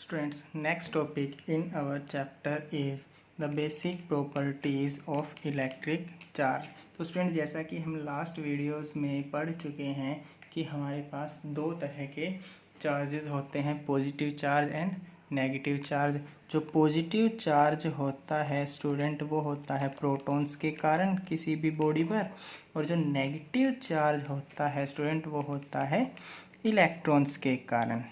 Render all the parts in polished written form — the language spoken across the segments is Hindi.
Students, next topic in our chapter is the basic properties of electric charge। तो स्टूडेंट, जैसा कि हम लास्ट वीडियोस में पढ़ चुके हैं कि हमारे पास दो तरह के चार्जेस होते हैं, positive charge and negative charge. जो पॉजिटिव चार्ज होता है स्टूडेंट, वो होता है प्रोटॉन्स के कारण किसी भी बॉडी पर, और जो नेगेटिव चार्ज होता है स्टूडेंट, वो होता है इलेक्ट्रॉन्स के कारण।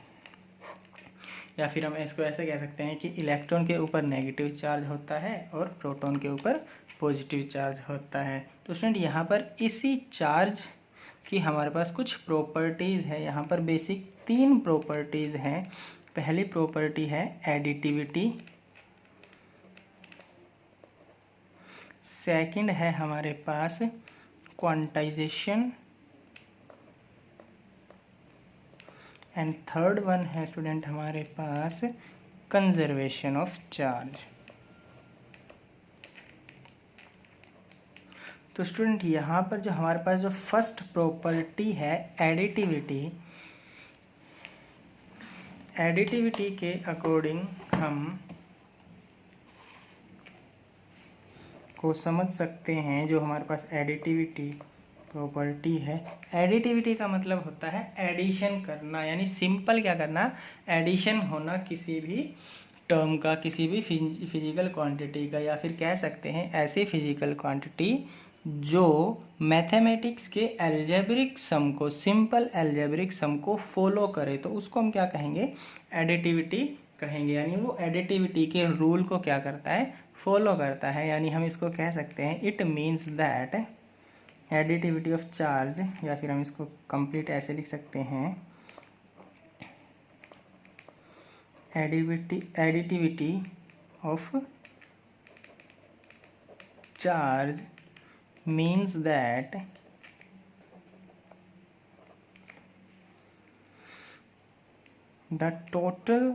या फिर हम इसको ऐसे कह सकते हैं कि इलेक्ट्रॉन के ऊपर नेगेटिव चार्ज होता है और प्रोटॉन के ऊपर पॉजिटिव चार्ज होता है। तो स्टूडेंट, यहाँ पर इसी चार्ज की हमारे पास कुछ प्रॉपर्टीज़ है। यहाँ पर बेसिक 3 प्रॉपर्टीज़ हैं। पहली प्रॉपर्टी है एडिटिविटी, सेकंड है हमारे पास क्वांटाइजेशन, एंड थर्ड वन है स्टूडेंट हमारे पास कंजर्वेशन ऑफ चार्ज। तो स्टूडेंट, यहाँ पर जो हमारे पास जो फर्स्ट प्रॉपर्टी है एडिटिविटी के अकॉर्डिंग हम को समझ सकते हैं। जो हमारे पास एडिटिविटी प्रॉपर्टी है, एडिटिविटी का मतलब होता है एडिशन करना, यानी सिंपल क्या करना, एडिशन होना किसी भी टर्म का, किसी भी फिजिकल क्वांटिटी का, या फिर कह सकते हैं ऐसी फिजिकल क्वांटिटी जो मैथमेटिक्स के अलजेब्रिक सम को, सिंपल अलजेब्रिक सम को फॉलो करे, तो उसको हम क्या कहेंगे, एडिटिविटी कहेंगे। यानी वो एडिटिविटी के रूल को क्या करता है, फॉलो करता है। यानी हम इसको कह सकते हैं it means that additivity of charge, या फिर हम इसको कंप्लीट ऐसे लिख सकते हैं, additivity of charge means that the total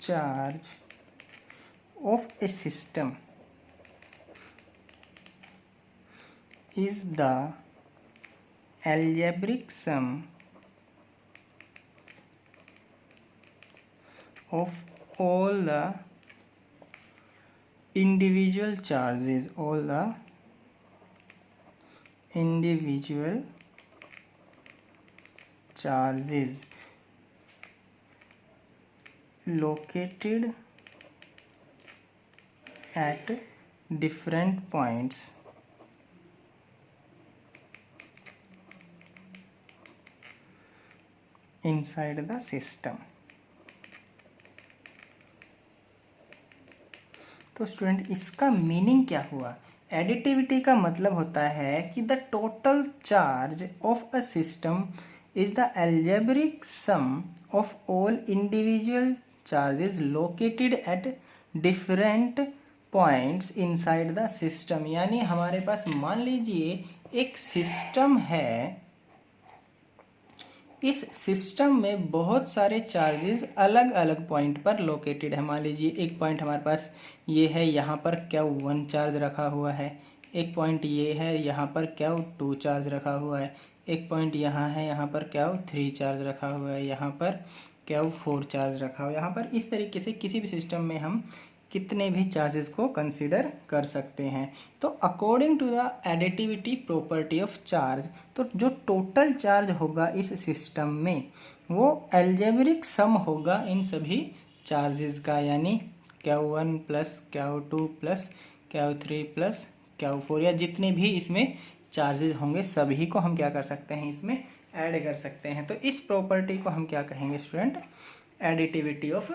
charge of a system is the algebraic sum of all the individual charges, all the individual charges located at different points inside the system। तो स्टूडेंट, इसका मीनिंग क्या हुआ? एडिटिविटी का मतलब होता है कि the total charge of a system is the algebraic sum of all individual charges located at different points inside the system. यानी हमारे पास मान लीजिए एक सिस्टम है, इस सिस्टम में बहुत सारे चार्जेस अलग अलग पॉइंट पर लोकेटेड है। मान लीजिए एक पॉइंट हमारे पास ये है, यहाँ पर Q1 चार्ज रखा हुआ है, एक पॉइंट ये है, यहाँ पर Q2 चार्ज रखा हुआ है, एक पॉइंट यहाँ है, यहाँ पर Q3 चार्ज रखा हुआ है, यहाँ पर Q4 चार्ज रखा हुआ है। यहाँ पर इस तरीके से किसी भी सिस्टम में हम कितने भी चार्जेस को कंसीडर कर सकते हैं। तो according to the additivity property of charge, तो जो टोटल चार्ज होगा इस सिस्टम में वो अलजेब्रिक सम होगा इन सभी चार्जेस का, यानी Q1 plus Q2 plus Q3 plus Q4, या जितने भी इसमें चार्जेस होंगे सभी को हम क्या कर सकते हैं, इसमें ऐड कर सकते हैं। तो इस प्रॉपर्टी को हम क्या कहेंगे स्टूडेंट, एडिटिविटी ऑफ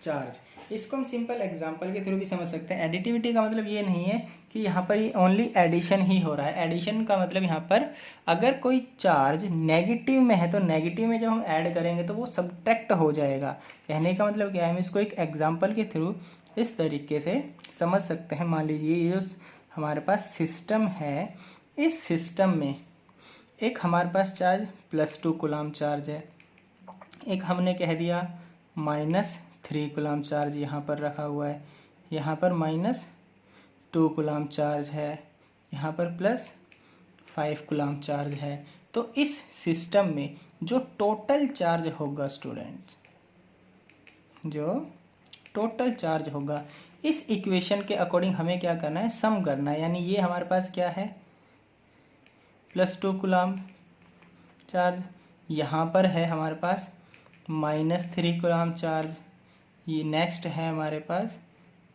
चार्ज। इसको हम सिंपल एग्जांपल के थ्रू भी समझ सकते हैं। एडिटिविटी का मतलब ये नहीं है कि यहाँ पर ये ओनली एडिशन ही हो रहा है। एडिशन का मतलब यहाँ पर अगर कोई चार्ज नेगेटिव में है तो नेगेटिव में जब हम ऐड करेंगे तो वो सब्ट्रैक्ट हो जाएगा। कहने का मतलब क्या है, हम इसको एक एग्जांपल के थ्रू इस तरीके से समझ सकते हैं। मान लीजिए ये हमारे पास सिस्टम है, इस सिस्टम में एक हमारे पास चार्ज +2 कूलम चार्ज है, एक हमने कह दिया -3 कूलम चार्ज यहाँ पर रखा हुआ है, यहाँ पर -2 कूलम चार्ज है, यहाँ पर +5 कूलम चार्ज है। तो इस सिस्टम में जो टोटल चार्ज होगा स्टूडेंट्स, जो टोटल चार्ज होगा, इस इक्वेशन के अकॉर्डिंग हमें क्या करना है, सम करना है। यानी ये हमारे पास क्या है, +2 कूलम्ब चार्ज, यहाँ पर है हमारे पास -3 कूलम्ब चार्ज, ये नेक्स्ट है हमारे पास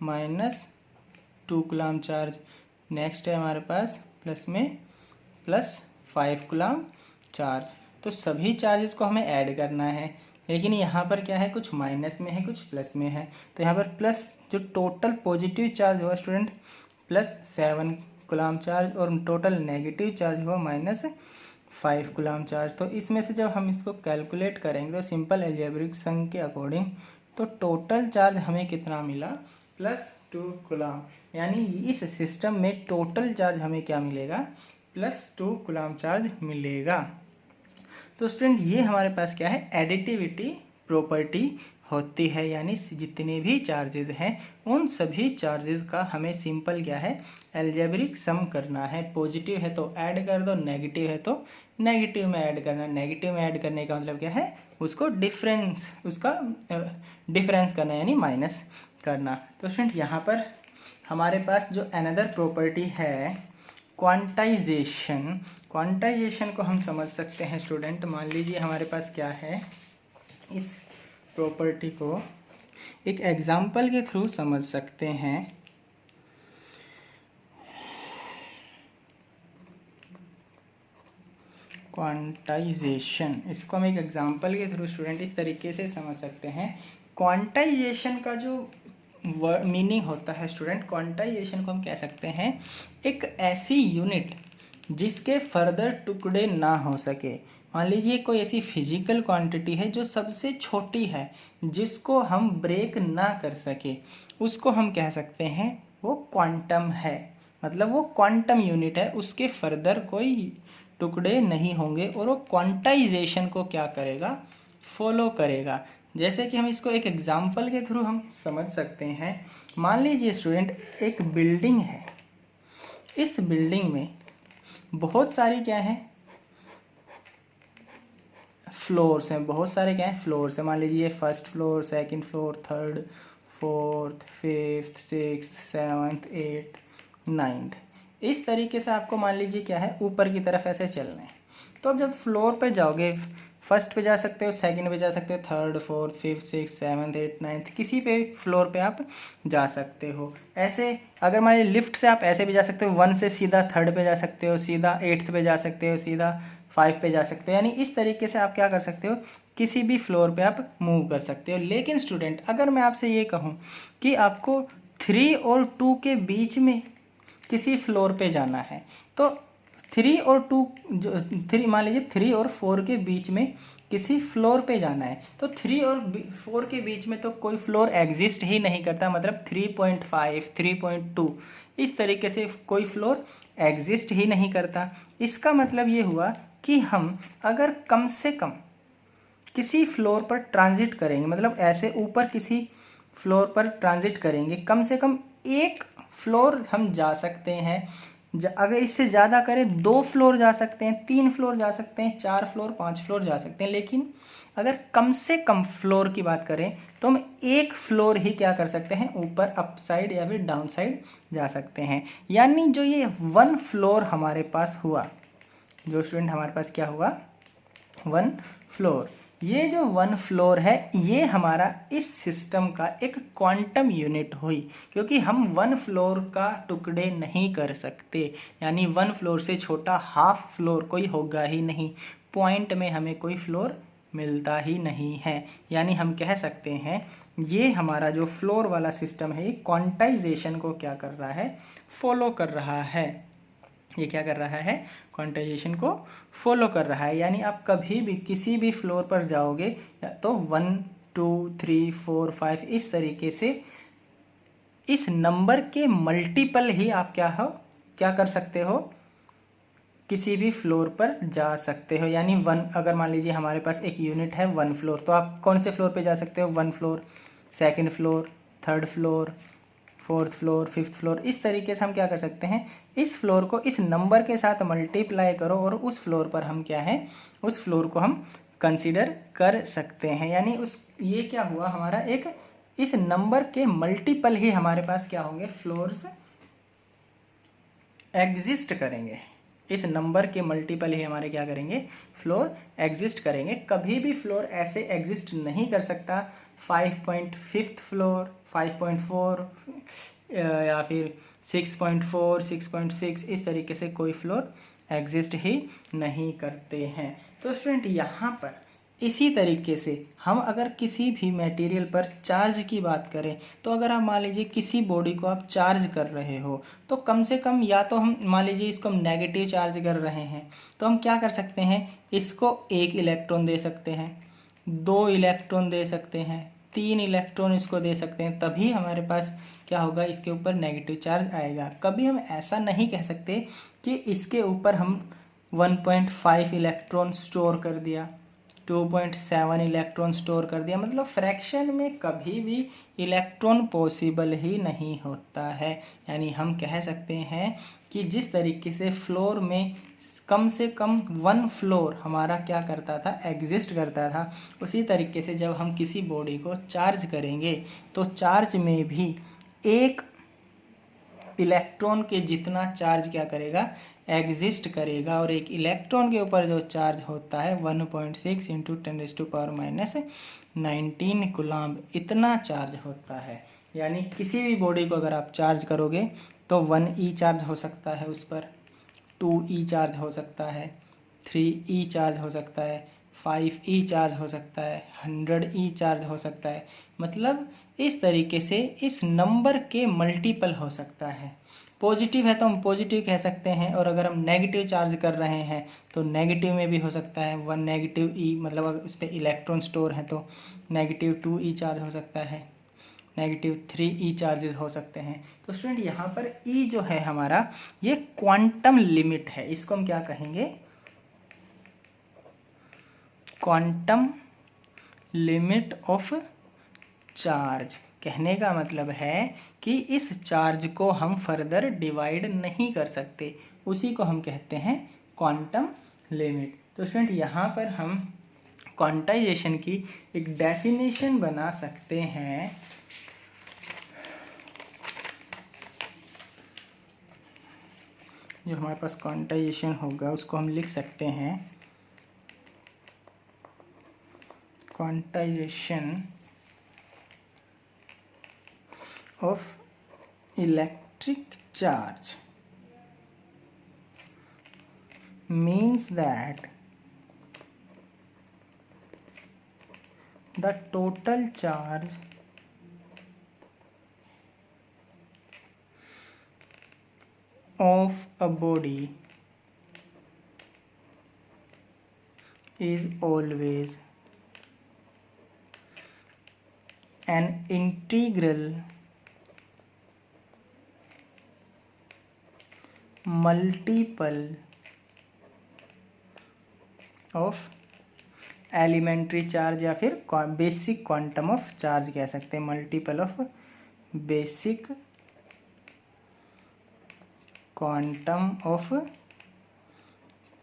-2 कूलम्ब चार्ज, नेक्स्ट है हमारे पास प्लस में +5 कूलम्ब चार्ज। तो सभी चार्जेस को हमें ऐड करना है, लेकिन यहाँ पर क्या है, कुछ माइनस में है कुछ प्लस में है। तो यहाँ पर प्लस जो टोटल पॉजिटिव चार्ज हुआ स्टूडेंट +7 कूलम्ब चार्ज, और टोटल नेगेटिव चार्ज हुआ -5 कूलम्ब चार्ज। तो इसमें से जब हम इसको कैलकुलेट करेंगे तो सिंपल अलजेब्रिक सम के अकॉर्डिंग तो टोटल चार्ज हमें कितना मिला, +2 कूलम्ब। यानी इस सिस्टम में टोटल चार्ज हमें क्या मिलेगा, +2 कूलम्ब चार्ज मिलेगा। तो स्टूडेंट ये हमारे पास क्या है, एडिटिविटी प्रॉपर्टी होती है। यानी जितने भी चार्जेस हैं उन सभी चार्जेस का हमें सिंपल क्या है, अलजेब्रिक सम करना है। पॉजिटिव है तो ऐड कर दो, नेगेटिव है तो नेगेटिव में ऐड करना। नेगेटिव में ऐड करने का मतलब क्या है, उसको डिफरेंस करना, यानी माइनस करना। तो स्टूडेंट यहाँ पर हमारे पास जो अनदर प्रॉपर्टी है क्वांटाइजेशन, क्वांटाइजेशन को हम समझ सकते हैं स्टूडेंट। मान लीजिए हमारे पास क्या है, इस प्रॉपर्टी को एक एग्जाम्पल के थ्रू समझ सकते हैं। क्वांटाइजेशन, इसको हम एक एग्जाम्पल के थ्रू स्टूडेंट इस तरीके से समझ सकते हैं। क्वांटाइजेशन का जो मीनिंग होता है स्टूडेंट, क्वांटाइजेशन को हम कह सकते हैं एक ऐसी यूनिट जिसके फर्दर टुकड़े ना हो सके। मान लीजिए कोई ऐसी फिजिकल क्वांटिटी है जो सबसे छोटी है, जिसको हम ब्रेक ना कर सके, उसको हम कह सकते हैं वो क्वांटम है। मतलब वो क्वांटम यूनिट है, उसके फर्दर कोई टुकड़े नहीं होंगे, और वो क्वांटाइजेशन को क्या करेगा, फॉलो करेगा। जैसे कि हम इसको एक एग्जाम्पल के थ्रू हम समझ सकते हैं। मान लीजिए स्टूडेंट एक बिल्डिंग है, इस बिल्डिंग में बहुत सारी क्या है, फ्लोर्स हैं, बहुत सारे क्या है, फ्लोर्स हैं। मान लीजिए first floor, second floor, third, fourth, fifth, sixth, seventh, eighth, ninth, इस तरीके से आपको मान लीजिए क्या है, ऊपर की तरफ ऐसे चलना है। तो अब जब फ्लोर पे जाओगे, फर्स्ट पे जा सकते हो, सेकंड पे जा सकते हो, third, fourth, fifth, six, seventh, eighth, ninth, किसी पे फ्लोर पे आप जा सकते हो। ऐसे अगर मान लीजिए लिफ्ट से आप ऐसे भी जा सकते हो, 1 से सीधा थर्ड पे जा सकते हो, सीधा 8th पे जा सकते हो, सीधा 5 पे जा सकते हो। यानी इस तरीके से आप क्या कर सकते हो, किसी भी फ्लोर पे आप मूव कर सकते हो। लेकिन स्टूडेंट अगर मैं आपसे ये कहूँ कि आपको 3 और 2 के बीच में किसी फ्लोर पे जाना है, तो 3 और 2 जो 3 मान लीजिए 3 और 4 के बीच में किसी फ्लोर पे जाना है, तो 3 और 4 के बीच में तो कोई फ्लोर एग्जिस्ट ही नहीं करता। मतलब 3.5, 3.2 इस तरीके से कोई फ्लोर एग्जिस्ट ही नहीं करता। इसका मतलब ये हुआ कि हम अगर कम से कम किसी फ्लोर पर ट्रांजिट करेंगे, मतलब ऐसे ऊपर किसी फ्लोर पर ट्रांजिट करेंगे, कम से कम एक फ्लोर हम जा सकते हैं। अगर इससे ज़्यादा करें 2 फ्लोर जा सकते हैं, 3 फ्लोर जा सकते हैं, 4 फ्लोर, 5 फ्लोर जा सकते हैं। लेकिन अगर कम से कम फ्लोर की बात करें तो हम एक फ्लोर ही क्या कर सकते हैं, ऊपर अप साइड या फिर डाउन साइड जा सकते हैं। यानी जो ये 1 फ्लोर हमारे पास हुआ, जो स्टूडेंट हमारे पास क्या हुआ, 1 फ्लोर, ये जो 1 फ्लोर है ये हमारा इस सिस्टम का एक क्वांटम यूनिट हुई, क्योंकि हम 1 फ्लोर का टुकड़े नहीं कर सकते। यानी 1 फ्लोर से छोटा हाफ फ्लोर कोई होगा ही नहीं, पॉइंट में हमें कोई फ्लोर मिलता ही नहीं है। यानी हम कह सकते हैं ये हमारा जो फ्लोर वाला सिस्टम है ये क्वांटाइजेशन को क्या कर रहा है, फॉलो कर रहा है। ये क्या कर रहा है, क्वांटाइजेशन को फॉलो कर रहा है। यानी आप कभी भी किसी भी फ्लोर पर जाओगे तो 1, 2, 3, 4, 5 इस तरीके से इस नंबर के मल्टीपल ही आप क्या कर सकते हो, किसी भी फ्लोर पर जा सकते हो। यानी 1, अगर मान लीजिए हमारे पास एक यूनिट है 1 फ्लोर, तो आप कौन से फ्लोर पे जा सकते हो, 1 floor, second floor, third floor, fourth floor, fifth floor, इस तरीके से हम क्या कर सकते हैं, इस फ्लोर को इस नंबर के साथ मल्टीप्लाई करो और उस फ्लोर पर हम क्या है, उस फ्लोर को हम कंसीडर कर सकते हैं। यानी उस ये क्या हुआ हमारा, एक इस नंबर के मल्टीपल ही हमारे पास क्या होंगे, फ्लोर्स एग्जिस्ट करेंगे। इस नंबर के मल्टीपल ही हमारे क्या करेंगे, फ्लोर एग्जिस्ट करेंगे। कभी भी फ्लोर ऐसे एग्जिस्ट नहीं कर सकता 5.5 फ्लोर, 5.4 या फिर 6.4, 6.6, इस तरीके से कोई फ्लोर एग्जिस्ट ही नहीं करते हैं। तो स्टूडेंट यहाँ पर इसी तरीके से हम अगर किसी भी मटेरियल पर चार्ज की बात करें, तो अगर आप मान लीजिए किसी बॉडी को आप चार्ज कर रहे हो, तो कम से कम या तो हम मान लीजिए इसको हम नेगेटिव चार्ज कर रहे हैं, तो हम क्या कर सकते हैं, इसको 1 इलेक्ट्रॉन दे सकते हैं, 2 इलेक्ट्रॉन दे सकते हैं, 3 इलेक्ट्रॉन इसको दे सकते हैं, तभी हमारे पास क्या होगा, इसके ऊपर नेगेटिव चार्ज आएगा। कभी हम ऐसा नहीं कह सकते कि इसके ऊपर हम 1.5 इलेक्ट्रॉन स्टोर कर दिया, 2.7 इलेक्ट्रॉन स्टोर कर दिया, मतलब फ्रैक्शन में कभी भी इलेक्ट्रॉन पॉसिबल ही नहीं होता है। यानी हम कह सकते हैं कि जिस तरीके से फ्लोर में कम से कम 1 फ्लोर हमारा क्या करता था, एग्जिस्ट करता था, उसी तरीके से जब हम किसी बॉडी को चार्ज करेंगे तो चार्ज में भी एक इलेक्ट्रॉन के जितना चार्ज क्या करेगा, एग्जिस्ट करेगा। और एक इलेक्ट्रॉन के ऊपर जो चार्ज होता है 1.6 इंटू 10⁻⁻19 कूलम्ब, इतना चार्ज होता है। यानी किसी भी बॉडी को अगर आप चार्ज करोगे तो 1E चार्ज हो सकता है उस पर, 2E चार्ज हो सकता है, 3E चार्ज हो सकता है, 5E चार्ज हो सकता है, 100E चार्ज हो सकता है। मतलब इस तरीके से इस नंबर के मल्टीपल हो सकता है। पॉजिटिव है तो हम पॉजिटिव कह सकते हैं, और अगर हम नेगेटिव चार्ज कर रहे हैं तो नेगेटिव में भी हो सकता है 1 नेगेटिव E, मतलब अगर उस पर इलेक्ट्रॉन स्टोर है तो -2E चार्ज हो सकता है, -3E चार्जेस हो सकते हैं। तो स्टूडेंट यहाँ पर E जो है हमारा, ये क्वांटम लिमिट है, इसको हम क्या कहेंगे, क्वांटम लिमिट ऑफ चार्ज। कहने का मतलब है कि इस चार्ज को हम फर्दर डिवाइड नहीं कर सकते, उसी को हम कहते हैं क्वांटम लिमिट। तो स्टूडेंट यहाँ पर हम क्वांटाइजेशन की एक डेफिनेशन बना सकते हैं। जो हमारे पास क्वांटाइजेशन होगा उसको हम लिख सकते हैं, quantization of electric charge means that the total charge of a body is always an integral multiple of elementary charge, या फिर बेसिक क्वांटम ऑफ चार्ज कह सकते हैं, multiple of basic quantum of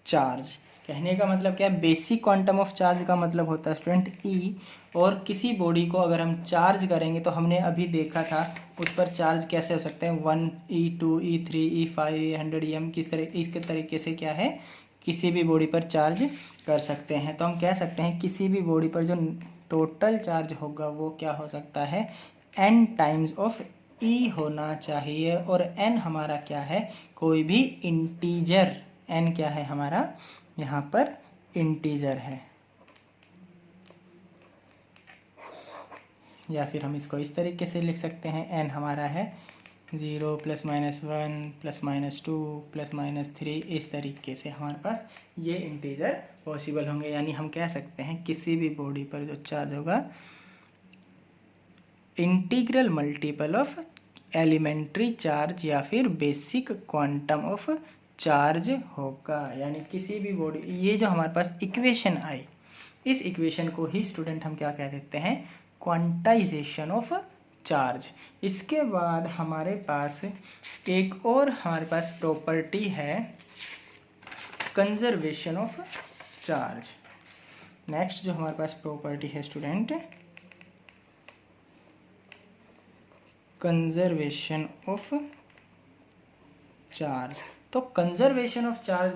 charge. कहने का मतलब क्या है, बेसिक क्वांटम ऑफ चार्ज का मतलब होता है स्टूडेंट E, और किसी बॉडी को अगर हम चार्ज करेंगे तो हमने अभी देखा था उस पर चार्ज कैसे हो सकते हैं, 1E, 2E, 3E, 5E, 100E, किस तरह इसके तरीके से क्या है, किसी भी बॉडी पर चार्ज कर सकते हैं। तो हम कह सकते हैं किसी भी बॉडी पर जो टोटल चार्ज होगा वो क्या हो सकता है, n टाइम्स ऑफ E होना चाहिए। और n हमारा क्या है, कोई भी इंटीजर, n क्या है हमारा यहाँ पर इंटीजर है, या फिर हम इसको इस तरीके से लिख सकते हैं, n हमारा है 0 +-1 +-2 +-3, इस तरीके से हमारे पास ये इंटीजर पॉसिबल होंगे। यानी हम कह सकते हैं किसी भी बॉडी पर जो चार्ज होगा integral multiple of elementary charge या फिर बेसिक क्वांटम ऑफ चार्ज होगा। यानी किसी भी बॉडी, ये जो हमारे पास इक्वेशन आई, इस इक्वेशन को ही स्टूडेंट हम क्या कह देते हैं, क्वांटाइजेशन ऑफ चार्ज। इसके बाद हमारे पास एक और प्रॉपर्टी है कंजर्वेशन ऑफ चार्ज। नेक्स्ट जो हमारे पास प्रॉपर्टी है स्टूडेंट, कंजर्वेशन ऑफ चार्ज। तो कंजर्वेशन ऑफ चार्ज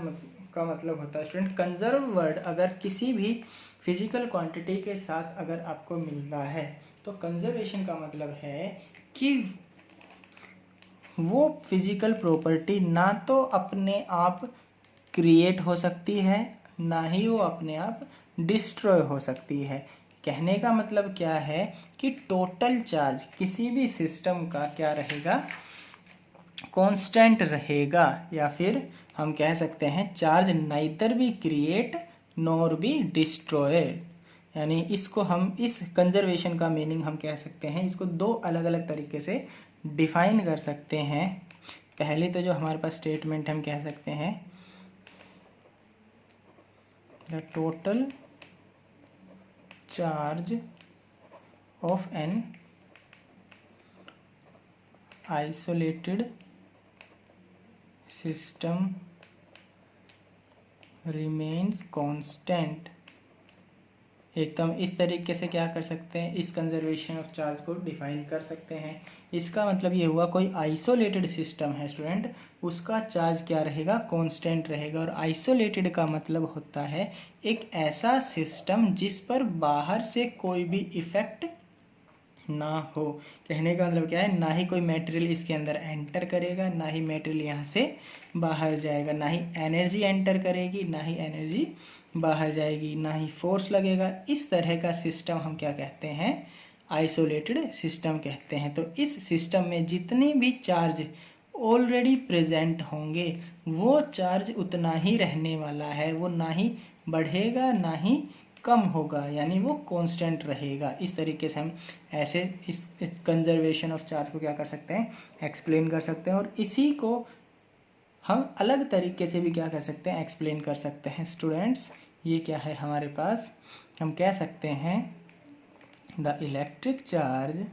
का मतलब होता है स्टूडेंट, कंजर्व वर्ड अगर किसी भी फिजिकल क्वांटिटी के साथ अगर आपको मिलता है तो कंजर्वेशन का मतलब है कि वो फिजिकल प्रॉपर्टी ना तो अपने आप क्रिएट हो सकती है, ना ही वो अपने आप डिस्ट्रॉय हो सकती है। कहने का मतलब क्या है कि टोटल चार्ज किसी भी सिस्टम का क्या रहेगा, कांस्टेंट रहेगा, या फिर हम कह सकते हैं charge neither be create nor be destroyed. यानी इसको हम, इस कंजर्वेशन का मीनिंग हम कह सकते हैं, इसको दो अलग अलग तरीके से डिफाइन कर सकते हैं। पहले तो जो हमारे पास स्टेटमेंट हम कह सकते हैं, the total charge of an isolated system remains constant. एकदम इस तरीके से क्या कर सकते हैं, इस कंजर्वेशन ऑफ चार्ज को डिफाइन कर सकते हैं। इसका मतलब ये हुआ कोई आइसोलेटेड सिस्टम है स्टूडेंट, उसका चार्ज क्या रहेगा, कांस्टेंट रहेगा। और आइसोलेटेड का मतलब होता है एक ऐसा सिस्टम जिस पर बाहर से कोई भी इफेक्ट ना हो। कहने का मतलब क्या है, ना ही कोई मटेरियल इसके अंदर एंटर करेगा, ना ही मटेरियल यहाँ से बाहर जाएगा, ना ही एनर्जी एंटर करेगी, ना ही एनर्जी बाहर जाएगी, ना ही फोर्स लगेगा। इस तरह का सिस्टम हम क्या कहते हैं, आइसोलेटेड सिस्टम कहते हैं। तो इस सिस्टम में जितने भी चार्ज ऑलरेडी प्रेजेंट होंगे वो चार्ज उतना ही रहने वाला है, वो ना ही बढ़ेगा ना ही कम होगा, यानी वो कांस्टेंट रहेगा। इस तरीके से हम ऐसे इस कंजर्वेशन ऑफ चार्ज को क्या कर सकते हैं, एक्सप्लेन कर सकते हैं। और इसी को हम अलग तरीके से भी क्या कर सकते हैं, एक्सप्लेन कर सकते हैं। स्टूडेंट्स ये क्या है हमारे पास, हम कह सकते हैं the electric charge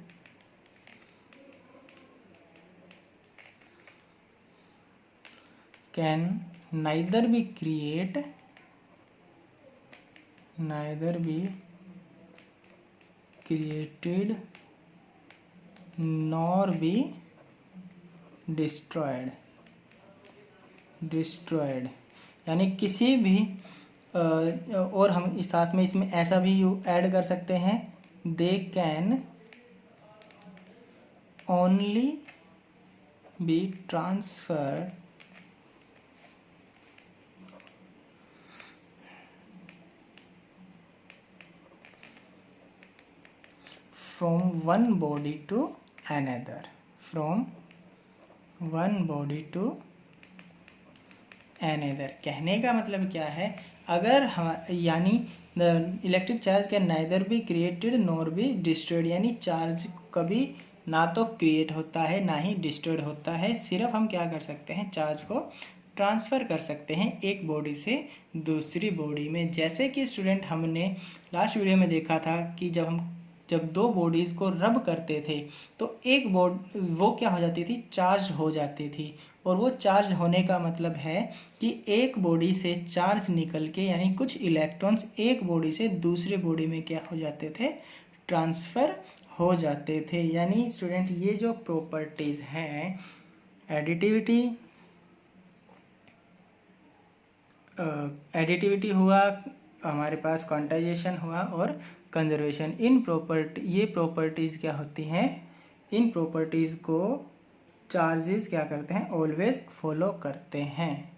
can neither be create neither be created nor be destroyed। यानी किसी भी और हम इस साथ में इसमें ऐसा भी ऐड कर सकते हैं, they can only be transferred from one body to another, from one body to another। कहने का मतलब क्या है, अगर हम, यानी the electric charge can neither be created nor be destroyed, यानी चार्ज कभी ना तो क्रिएट होता है ना ही डिस्ट्रॉयड होता है। सिर्फ हम क्या कर सकते हैं, चार्ज को ट्रांसफ़र कर सकते हैं एक बॉडी से दूसरी बॉडी में। जैसे कि स्टूडेंट हमने लास्ट वीडियो में देखा था कि जब दो बॉडीज़ को रब करते थे तो एक वो क्या हो जाती थी, चार्ज हो जाती थी। और वो चार्ज होने का मतलब है कि एक बॉडी से चार्ज निकल के, यानी कुछ इलेक्ट्रॉन्स एक बॉडी से दूसरी बॉडी में क्या हो जाते थे, ट्रांसफ़र हो जाते थे। यानी स्टूडेंट ये जो प्रॉपर्टीज़ हैं, एडिटिविटी हुआ हमारे पास, क्वांटाइजेशन हुआ और कंजर्वेशन, ये प्रॉपर्टीज़ क्या होती हैं, इन प्रॉपर्टीज़ को चार्जेस क्या करते हैं, ऑलवेज फॉलो करते हैं।